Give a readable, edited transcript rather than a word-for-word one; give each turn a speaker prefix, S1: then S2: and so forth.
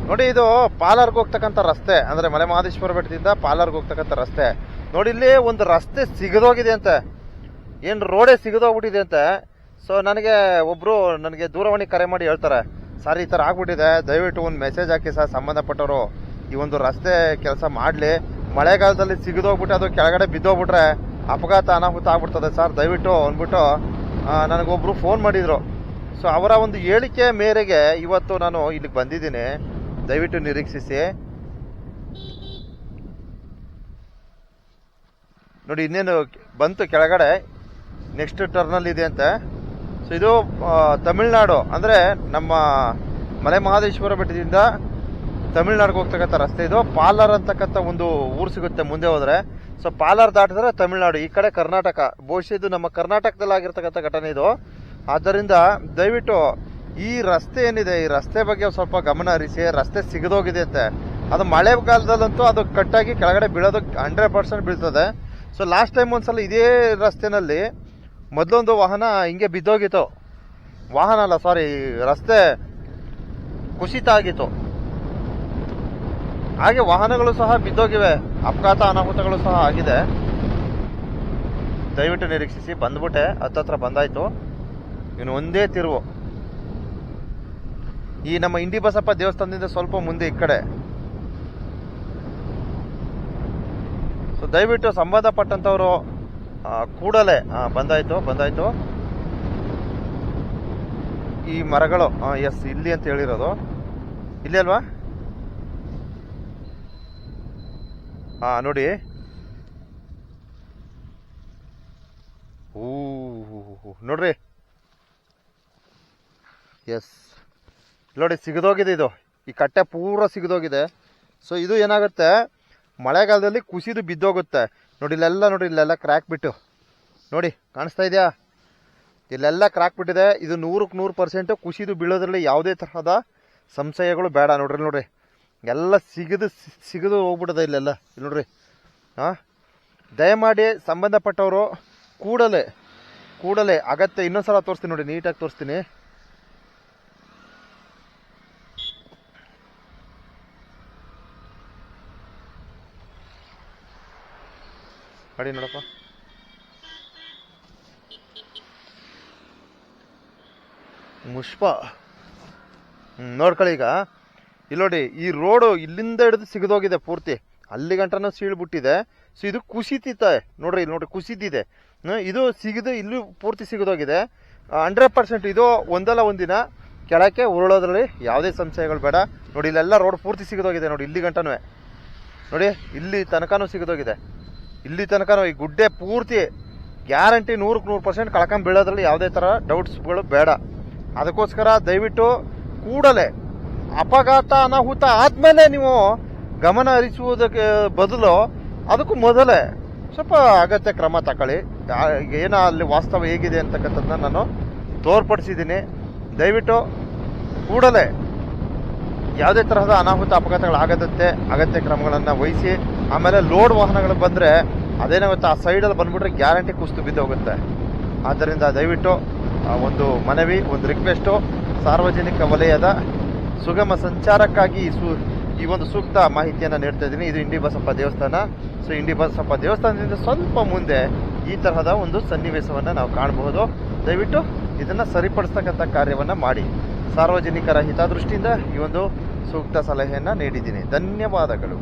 S1: ನೋಡಿ, ಇದು ಪಾಲಾರ್ಗೆ ಹೋಗ್ತಕ್ಕಂಥ ರಸ್ತೆ, ಅಂದ್ರೆ ಮಲೆ ಮಹದೇಶ್ವರ ಬೆಟ್ಟದಿಂದ ಪಾಲಾರ್ಗೆ ಹೋಗ್ತಕ್ಕಂಥ ರಸ್ತೆ. ನೋಡಿ, ಇಲ್ಲಿ ಒಂದು ರಸ್ತೆ ಸಿಗದೋಗಿದೆ ಅಂತೆ, ಏನು ರೋಡೇ ಸಿಗದೋಗ್ಬಿಟ್ಟಿದೆ ಅಂತೆ. ಸೊ ನನಗೆ ದೂರವಾಣಿ ಕರೆ ಮಾಡಿ ಹೇಳ್ತಾರೆ, ಸರ್ ಈ ಥರ ಆಗ್ಬಿಟ್ಟಿದೆ, ದಯವಿಟ್ಟು ಒಂದು ಮೆಸೇಜ್ ಹಾಕಿ ಸರ್, ಸಂಬಂಧಪಟ್ಟವರು ಈ ಒಂದು ರಸ್ತೆ ಕೆಲಸ ಮಾಡಲಿ, ಮಳೆಗಾಲದಲ್ಲಿ ಸಿಗದೋಗ್ಬಿಟ್ಟು ಅದು ಕೆಳಗಡೆ ಬಿದ್ದೋಗ್ಬಿಟ್ರೆ ಅಪಘಾತ ಅನಾಹುತ ಆಗ್ಬಿಡ್ತದೆ ಸರ್, ದಯವಿಟ್ಟು ಅಂದ್ಬಿಟ್ಟು ನನಗೊಬ್ರು ಫೋನ್ ಮಾಡಿದ್ರು. ಸೊ ಅವರ ಒಂದು ಹೇಳಿಕೆ ಮೇರೆಗೆ ಇವತ್ತು ನಾನು ಇಲ್ಲಿಗೆ ಬಂದಿದ್ದೀನಿ. ದಯವಿಟ್ಟು ನಿರೀಕ್ಷಿಸಿ. ನೋಡಿ, ಇನ್ನೇನು ಬಂತು ಕೆಳಗಡೆ, ನೆಕ್ಸ್ಟ್ ಟರ್ನಲ್ಲಿ ಇದೆ ಅಂತೆ. ಸೊ ಇದು ತಮಿಳ್ನಾಡು, ಅಂದರೆ ನಮ್ಮ ಮಲೆ ಮಹದೇಶ್ವರ ಬೆಟ್ಟದಿಂದ ತಮಿಳ್ನಾಡಿಗೆ ಹೋಗ್ತಕ್ಕಂಥ ರಸ್ತೆ. ಇದು ಪಾಲಾರ್ ಅಂತಕ್ಕಂಥ ಒಂದು ಊರು ಸಿಗುತ್ತೆ ಮುಂದೆ ಹೋದರೆ. ಸೊ ಪಾಲಾರ್ ದಾಟಿದ್ರೆ ತಮಿಳ್ನಾಡು, ಈ ಕಡೆ ಕರ್ನಾಟಕ. ಬಹುಶಃ ಇದು ನಮ್ಮ ಕರ್ನಾಟಕದಲ್ಲಿ ಆಗಿರ್ತಕ್ಕಂಥ ಘಟನೆ ಇದು. ಆದ್ದರಿಂದ ದಯವಿಟ್ಟು ಈ ರಸ್ತೆ ಏನಿದೆ, ಈ ರಸ್ತೆ ಬಗ್ಗೆ ಸ್ವಲ್ಪ ಗಮನ ಹರಿಸಿ. ರಸ್ತೆ ಸಿಗದೋಗಿದೆ ಅಂತೆ, ಅದು ಮಳೆಗಾಲದಲ್ಲಂತೂ ಅದು ಕಟ್ಟಾಗಿ ಕೆಳಗಡೆ ಬೀಳೋದು 100% ಬೀಳ್ತದೆ. ಸೊ ಲಾಸ್ಟ್ ಟೈಮ್ ಒಂದ್ಸಲ ಇದೇ ರಸ್ತೆನಲ್ಲಿ ಮೊದಲೊಂದು ವಾಹನ ಹಿಂಗೆ ಬಿದ್ದೋಗಿತ್ತು. ವಾಹನ ಅಲ್ಲ, ಸಾರಿ, ರಸ್ತೆ ಕುಸಿತ ಆಗಿತ್ತು. ಹಾಗೆ ವಾಹನಗಳು ಸಹ ಬಿದ್ದೋಗಿವೆ, ಅಪಘಾತ ಅನಾಹುತಗಳು ಸಹ ಆಗಿದೆ. ದಯವಿಟ್ಟು ನಿರೀಕ್ಷಿಸಿ. ಬಂದ್ಬಿಟ್ಟೆ, ಹತ್ತತ್ರ ಬಂದಾಯ್ತು. ಇನ್ನು ಒಂದೇ ತಿರುವು, ಈ ನಮ್ಮ ಇಂಡಿ ಬಸಪ್ಪ ದೇವಸ್ಥಾನದಿಂದ ಸ್ವಲ್ಪ ಮುಂದೆ ಈ ಕಡೆ. ಸೊ ದಯವಿಟ್ಟು ಸಂಬಂಧಪಟ್ಟಂಥವ್ರು ಕೂಡಲೇ ಬಂದಾಯ್ತು. ಈ ಮರಗಳು ಎಸ್ ಇಲ್ಲಿ ಅಂತ ಹೇಳಿರೋದು, ಇಲ್ಲಿ ಅಲ್ವಾ? ನೋಡಿ, ನೋಡ್ರಿ, ಎಸ್ ನೋಡಿ, ಸಿಗದೋಗಿದೆ ಇದು. ಈ ಕಟ್ಟೆ ಪೂರ ಸಿಗದೋಗಿದೆ. ಸೊ ಇದು ಏನಾಗುತ್ತೆ, ಮಳೆಗಾಲದಲ್ಲಿ ಕುಸಿದು ಬಿದ್ದೋಗುತ್ತೆ. ನೋಡಿ ಇಲ್ಲೆಲ್ಲ ಕ್ರ್ಯಾಕ್ ಬಿಟ್ಟು, ನೋಡಿ ಕಾಣಿಸ್ತಾ ಇದೆಯಾ? ಇಲ್ಲೆಲ್ಲ ಕ್ರ್ಯಾಕ್ ಬಿಟ್ಟಿದೆ. ಇದು 100% ಕುಸಿದು ಬೀಳೋದ್ರಲ್ಲಿ ಯಾವುದೇ ತರಹದ ಸಂಶಯಗಳು ಬೇಡ. ನೋಡ್ರಿ ಎಲ್ಲ ಸಿಗದು ಹೋಗ್ಬಿಟ್ಟದೆ ಇಲ್ಲೆಲ್ಲ. ಇಲ್ಲಿ ನೋಡ್ರಿ. ದಯಮಾಡಿ ಸಂಬಂಧಪಟ್ಟವರು ಕೂಡಲೇ ಅಗತ್ಯ. ಇನ್ನೊಂದ್ಸಲ ತೋರಿಸ್ತೀನಿ ನೋಡಿ, ನೀಟಾಗಿ ತೋರಿಸ್ತೀನಿ. ನೋಡಿ ನೋಡಪ್ಪ, ಮುಷ್ಪ ನೋಡ್ಕೊಳ್ಳಿ. ಈಗ ಇಲ್ಲಿ ನೋಡಿ, ಈ ರೋಡು ಇಲ್ಲಿಂದ ಹಿಡಿದು ಸಿಗದೋಗಿದೆ ಪೂರ್ತಿ, ಅಲ್ಲಿ ಗಂಟನೂ ಸೀಳ್ಬಿಟ್ಟಿದೆ. ಸೊ ಇದು ಕುಸಿತಿತ್ತೆ, ನೋಡ್ರಿ ಕುಸಿದಿದೆ. ಇದು ಸಿಗದು ಇಲ್ಲಿ ಪೂರ್ತಿ ಸಿಗದೋಗಿದೆ 100%. ಇದು ಒಂದಲ್ಲ ಒಂದಿನ ಕೆಳಕ್ಕೆ ಉರುಳೋದ್ರಲ್ಲಿ ಯಾವುದೇ ಸಂಶಯಗಳು ಬೇಡ. ನೋಡಿ, ಇಲ್ಲೆಲ್ಲ ರೋಡ್ ಪೂರ್ತಿ ಸಿಗದೋಗಿದೆ. ನೋಡಿ, ಇಲ್ಲಿ ಗಂಟನೂ ನೋಡಿ, ಇಲ್ಲಿ ತನಕನೂ ಸಿಗದೋಗಿದೆ. ಇಲ್ಲಿ ತನಕ ಈ ಗುಡ್ಡೆ ಪೂರ್ತಿ ಗ್ಯಾರಂಟಿ 100% ಕಳ್ಕೊಂಡ್ ಬೀಳೋದ್ರಲ್ಲಿ ಯಾವುದೇ ಥರ ಡೌಟ್ಸ್ಗಳು ಬೇಡ. ಅದಕ್ಕೋಸ್ಕರ ದಯವಿಟ್ಟು ಕೂಡಲೇ ಅಪಘಾತ ಅನಾಹುತ ಆದಮೇಲೆ ನೀವು ಗಮನ ಹರಿಸುವುದಕ್ಕೆ ಬದಲು ಅದಕ್ಕೂ ಮೊದಲೇ ಸ್ವಲ್ಪ ಅಗತ್ಯ ಕ್ರಮ ತಗೊಳ್ಳಿ. ಏನೋ ಅಲ್ಲಿ ವಾಸ್ತವ ಹೇಗಿದೆ ಅಂತಕ್ಕಂಥದ್ದನ್ನ ನಾನು ತೋರ್ಪಡಿಸಿದ್ದೀನಿ. ದಯವಿಟ್ಟು ಕೂಡಲೇ ಯಾವುದೇ ತರಹದ ಅನಾಹುತ ಅಪಘಾತಗಳಾಗದಂತೆ ಅಗತ್ಯ ಕ್ರಮಗಳನ್ನು ವಹಿಸಿ. ಆಮೇಲೆ ಲೋಡ್ ವಾಹನಗಳು ಬಂದರೆ ಅದೇನಾಗುತ್ತೆ, ಆ ಸೈಡಲ್ಲಿ ಬಂದ್ಬಿಟ್ರೆ ಗ್ಯಾರಂಟಿ ಕುಸಿದು ಬಿದ್ದೋಗುತ್ತೆ. ಆದ್ದರಿಂದ ದಯವಿಟ್ಟು ಒಂದು ಮನವಿ, ಒಂದು ರಿಕ್ವೆಸ್ಟು, ಸಾರ್ವಜನಿಕ ವಲಯದ ಸುಗಮ ಸಂಚಾರಕ್ಕಾಗಿ ಈ ಒಂದು ಸೂಕ್ತ ಮಾಹಿತಿಯನ್ನು ನೀಡ್ತಾ ಇದ್ದೀನಿ. ಇದು ಇಂಡಿ ಬಸಪ್ಪ ದೇವಸ್ಥಾನ. ಸೊ ಇಂಡಿ ಬಸಪ್ಪ ದೇವಸ್ಥಾನದಿಂದ ಸ್ವಲ್ಪ ಮುಂದೆ ಈ ತರಹದ ಒಂದು ಸನ್ನಿವೇಶವನ್ನು ನಾವು ಕಾಣಬಹುದು. ದಯವಿಟ್ಟು ಇದನ್ನು ಸರಿಪಡಿಸ್ತಕ್ಕಂಥ ಕಾರ್ಯವನ್ನು ಮಾಡಿ. ಸಾರ್ವಜನಿಕರ ಹಿತದೃಷ್ಟಿಯಿಂದ ಈ ಒಂದು ಸೂಕ್ತ ಸಲಹೆಯನ್ನು ನೀಡಿದ್ದೀನಿ. ಧನ್ಯವಾದಗಳು.